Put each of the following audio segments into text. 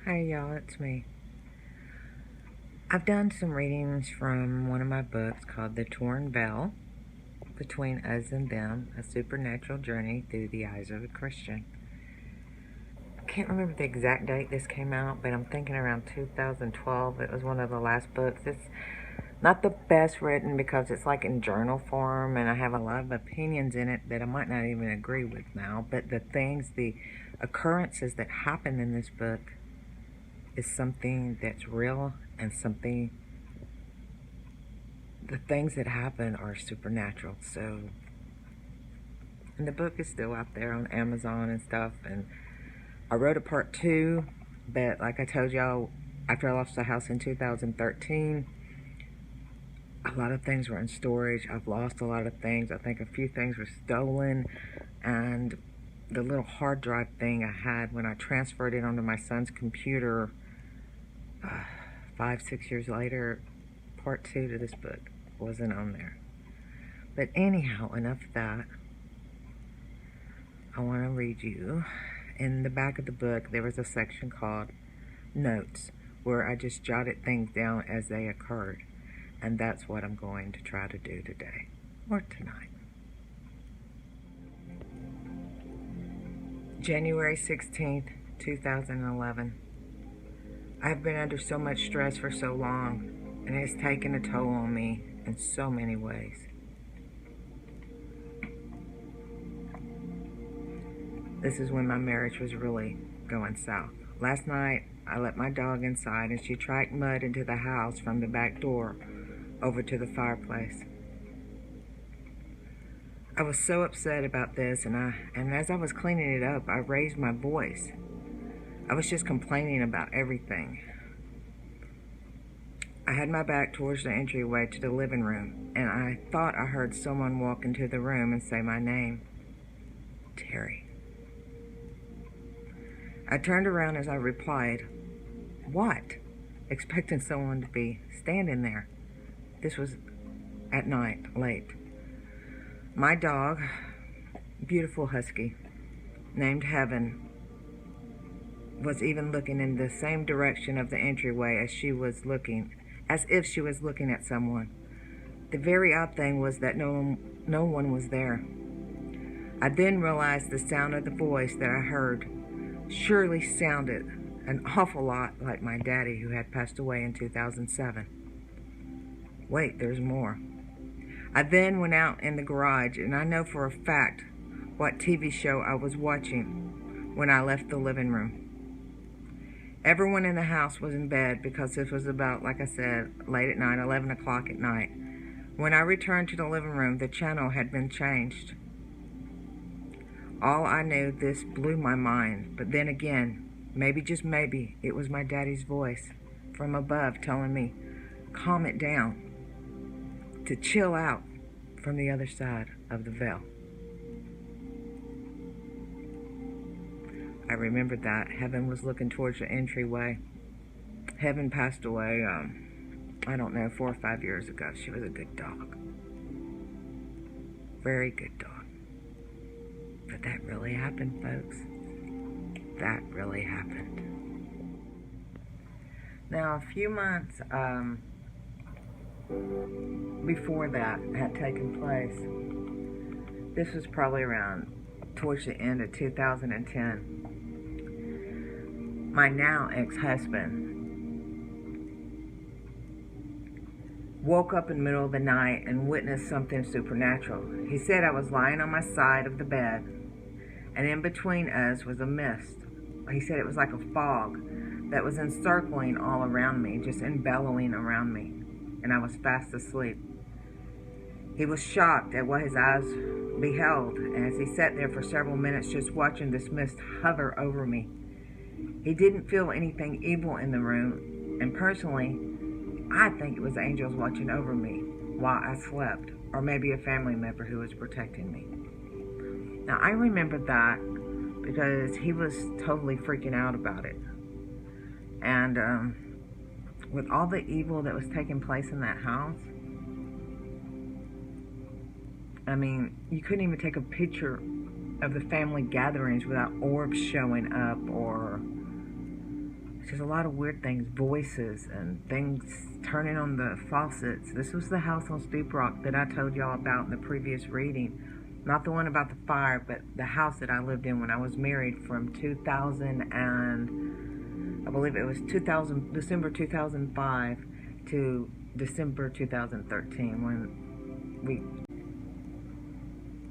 Hey y'all, it's me. I've done some readings from one of my books called The Torn Veil, Between Us and Them, A Supernatural Journey Through the Eyes of a Christian. I can't remember the exact date this came out, but I'm thinking around 2012. It was one of the last books. It's not the best written because it's like in journal form, and I have a lot of opinions in it that I might not even agree with now, but the occurrences that happen in this book is something that's real, and the things that happen are supernatural. So, and the book is still out there on Amazon and stuff, and I wrote a part 2, but like I told y'all, after I lost the house in 2013, a lot of things were in storage. I've lost a lot of things. I think a few things were stolen, and the little hard drive thing I had when I transferred it onto my son's computer 5-6 years later, part 2 to this book wasn't on there. But anyhow, enough of that. I want to read you. In the back of the book, there was a section called Notes, where I just jotted things down as they occurred. And that's what I'm going to try to do today, or tonight. January 16th, 2011. I've been under so much stress for so long, and it's taken a toll on me in so many ways. This is when my marriage was really going south. Last night, I let my dog inside, and she tracked mud into the house from the back door over to the fireplace. I was so upset about this, and as I was cleaning it up, I raised my voice. I was just complaining about everything. I had my back towards the entryway to the living room, and I thought I heard someone walk into the room and say my name, Terry. I turned around as I replied, "What?" expecting someone to be standing there. This was at night, late. My dog, beautiful husky, named Heaven, was even looking in the same direction of the entryway as if she was looking at someone. The very odd thing was that no one was there. I then realized the sound of the voice that I heard surely sounded an awful lot like my daddy, who had passed away in 2007. Wait, there's more. I then went out in the garage, and I know for a fact what TV show I was watching when I left the living room. Everyone in the house was in bed because this was about, like I said, late at night, 11 o'clock at night. When I returned to the living room, the channel had been changed. All I knew, this blew my mind, but then again, maybe, just maybe, it was my daddy's voice from above telling me, calm it down, to chill out from the other side of the veil. I remembered that Heaven was looking towards the entryway. Heaven passed away, I don't know, 4 or 5 years ago. She was a good dog. Very good dog. But that really happened, folks. That really happened. Now, a few months before that had taken place, this was probably around towards the end of 2010, my now ex-husband woke up in the middle of the night and witnessed something supernatural. He said I was lying on my side of the bed, and in between us was a mist. He said it was like a fog that was encircling all around me, just embellowing around me, and I was fast asleep. He was shocked at what his eyes beheld as he sat there for several minutes just watching this mist hover over me. He didn't feel anything evil in the room, and personally, I think it was angels watching over me while I slept, or maybe a family member who was protecting me. Now, I remember that because he was totally freaking out about it. And with all the evil that was taking place in that house, I mean, you couldn't even take a picture of the family gatherings without orbs showing up or Just a lot of weird things, voices and things turning on the faucets. This was the house on Steep Rock that I told y'all about in the previous reading. Not the one about the fire, but the house that I lived in when I was married from 2000 and I believe it was December 2005 to December 2013 when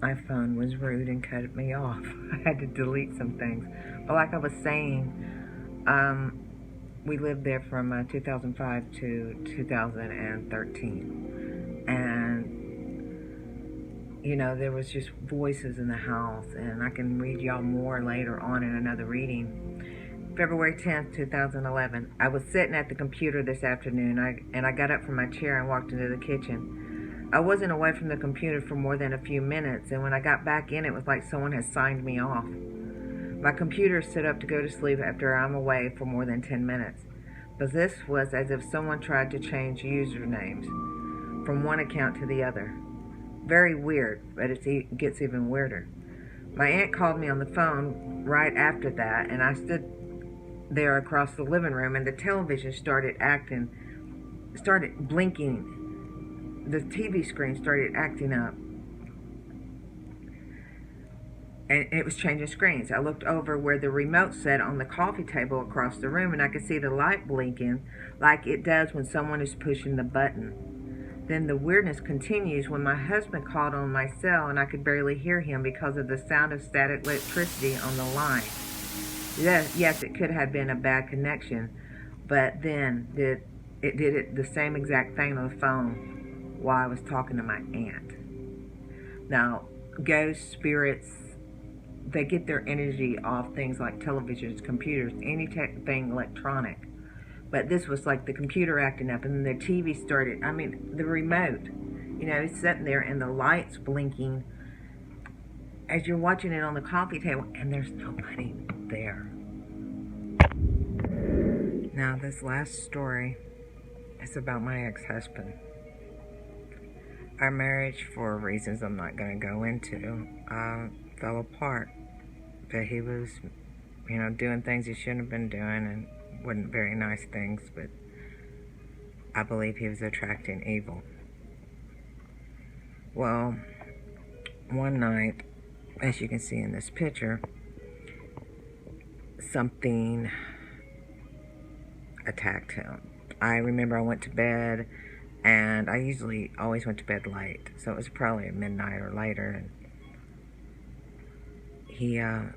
my phone was rude and cut me off. I had to delete some things. But like I was saying, we lived there from 2005 to 2013. And, you know, there was just voices in the house. And I can read y'all more later on in another reading. February 10th, 2011. I was sitting at the computer this afternoon, and I got up from my chair and walked into the kitchen. I wasn't away from the computer for more than a few minutes, and when I got back in, it was like someone had signed me off. My computer stood up to go to sleep after I'm away for more than 10 minutes. But this was as if someone tried to change usernames from one account to the other. Very weird, but it gets even weirder. My aunt called me on the phone right after that, and I stood there across the living room, and the television started blinking. The TV screen started acting up, and it was changing screens. I looked over where the remote sat on the coffee table across the room, and I could see the light blinking like it does when someone is pushing the button. Then the weirdness continues when my husband called on my cell, and I could barely hear him because of the sound of static electricity on the line. Yes, it could have been a bad connection, but then it did the same exact thing on the phone while I was talking to my aunt. Now, ghosts, spirits, they get their energy off things like televisions, computers, anything electronic. But this was like the computer acting up, and then the TV started, the remote, it's sitting there and the lights blinking as you're watching it on the coffee table, and there's nobody there. Now, this last story is about my ex-husband. Our marriage, for reasons I'm not going to go into, fell apart. But he was, doing things he shouldn't have been doing, and wasn't very nice things, but I believe he was attracting evil. Well, one night, as you can see in this picture, something attacked him. I remember I went to bed, and I usually always went to bed late, so it was probably midnight or later, and he had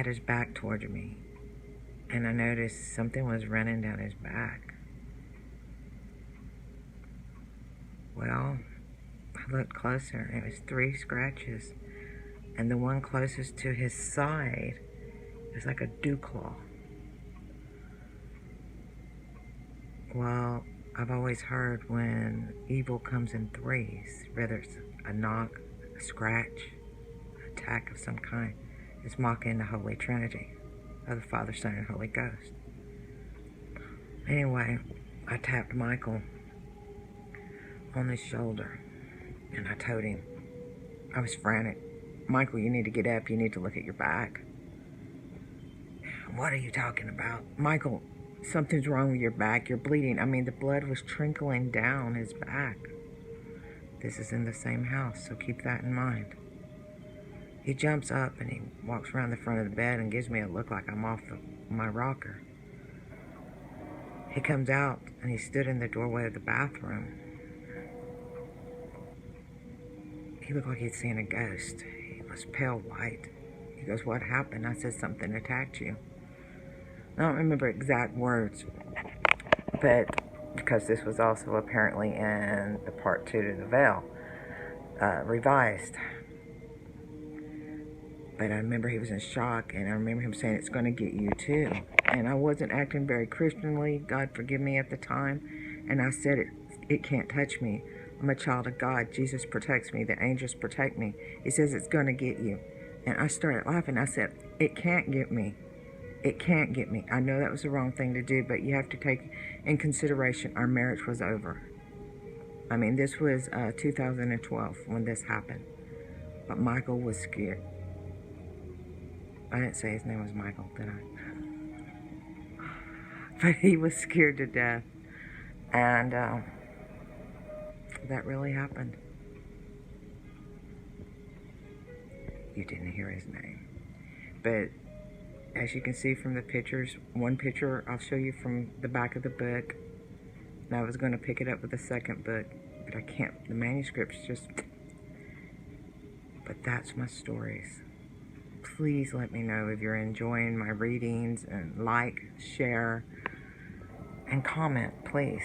his back toward me, and I noticed something was running down his back. Well, I looked closer, and it was 3 scratches, and the one closest to his side was like a dew claw. Well, I've always heard when evil comes in threes, whether it's a knock, a scratch, an attack of some kind, it's mocking the Holy Trinity of the Father, Son, and Holy Ghost. Anyway, I tapped Michael on his shoulder, and I told him, I was frantic, Michael, you need to get up, you need to look at your back. What are you talking about? Michael, something's wrong with your back, you're bleeding. The blood was trickling down his back. This is in the same house, so keep that in mind. He jumps up and he walks around the front of the bed and gives me a look like I'm off my rocker. He comes out and he stood in the doorway of the bathroom. He looked like he'd seen a ghost. He was pale white. He goes, what happened? I said, something attacked you. I don't remember exact words, but because this was also apparently in the part 2 to the veil, revised. But I remember he was in shock, and I remember him saying, it's going to get you too. And I wasn't acting very Christianly, God forgive me, at the time. And I said, it can't touch me. I'm a child of God. Jesus protects me. The angels protect me. He says it's going to get you. And I started laughing. I said, it can't get me. It can't get me. I know that was the wrong thing to do, but you have to take in consideration our marriage was over. This was 2012 when this happened. But Michael was scared. I didn't say his name was Michael, did I? But he was scared to death. And that really happened. You didn't hear his name. But as you can see from the pictures, one picture I'll show you from the back of the book. And I was going to pick it up with the second book, but I can't. The manuscript's just... But that's my stories. Please let me know if you're enjoying my readings, and like, share, and comment, please.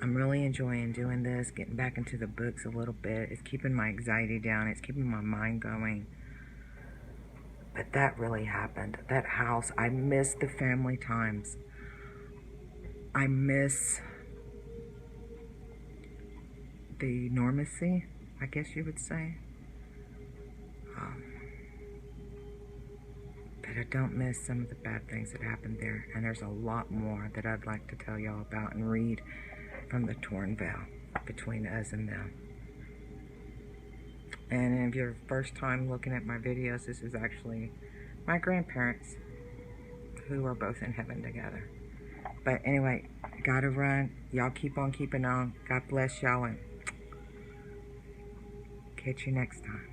I'm really enjoying doing this, getting back into the books a little bit. It's keeping my anxiety down. It's keeping my mind going. But that really happened. That house, I miss the family times. I miss the normalcy, I guess you would say. But I don't miss some of the bad things that happened there. And there's a lot more that I'd like to tell y'all about and read from the torn veil between us and them. And if you're first time looking at my videos, this is actually my grandparents who are both in heaven together. But anyway, gotta run. Y'all keep on keeping on. God bless y'all, and catch you next time.